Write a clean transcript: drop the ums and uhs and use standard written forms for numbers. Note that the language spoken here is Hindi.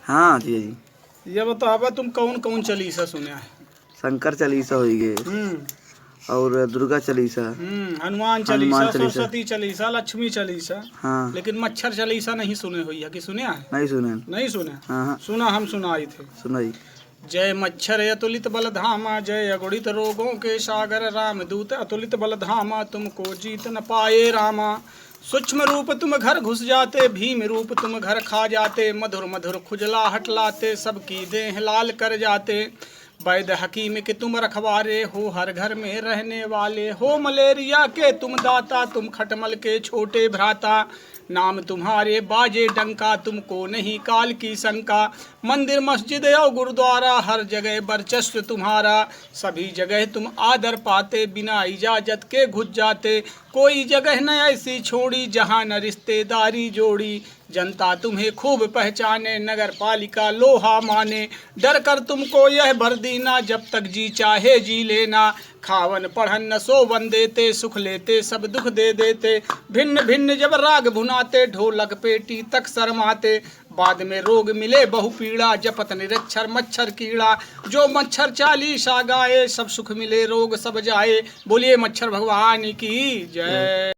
हाँ जी जी। ये बतावा तुम कौन कौन चालीसा सुना है? शंकर चालीसा हो गए और दुर्गा चालीसा, हनुमान हनुमान चालीसा, चालीसा। सरस्वती चालीसा, लक्ष्मी चालीसा। हाँ। लेकिन मच्छर चालीसा नहीं सुने हुई है कि सुने है? नहीं सुने। नहीं सुने। हाँ हाँ सुना, हम सुनाए थे। सुनाई। जय मच्छर अतुलित बल धामा, जय अगुणित रोगों के सागर, राम दूत अतुलित बल धामा, तुमको जीत न पाए रामा। सूक्ष्म रूप तुम घर घुस जाते, भीम रूप तुम घर खा जाते, मधुर मधुर खुजलाहट लाते, सबकी देह लाल कर जाते। वैद्य हकीम के तुम रखवारे हो, हर घर में रहने वाले हो, मलेरिया के तुम दाता, तुम खटमल के छोटे भ्राता। नाम तुम्हारे बाजे डंका, तुमको नहीं काल की शंका। मंदिर मस्जिद और गुरुद्वारा, हर जगह वर्चस्व तुम्हारा। सभी जगह तुम आदर पाते, बिना इजाजत के घुस जाते। कोई जगह न ऐसी छोड़ी, जहाँ न रिश्तेदारी जोड़ी। जनता तुम्हें खूब पहचाने, नगर पालिका लोहा माने। डर कर तुमको यह भर दीना, जब तक जी चाहे जी लेना। खावन पढ़न न सोवन देते, सुख लेते सब दुख दे देते। भिन्न भिन्न जब राग भुनाते, ढोलक पेटी तक शर्माते। बाद में रोग मिले बहु पीड़ा, जपत निरक्षर मच्छर कीड़ा। जो मच्छर चालीसा गाए, सब सुख मिले रोग सब जाए। बोलिए मच्छर भगवान की जय।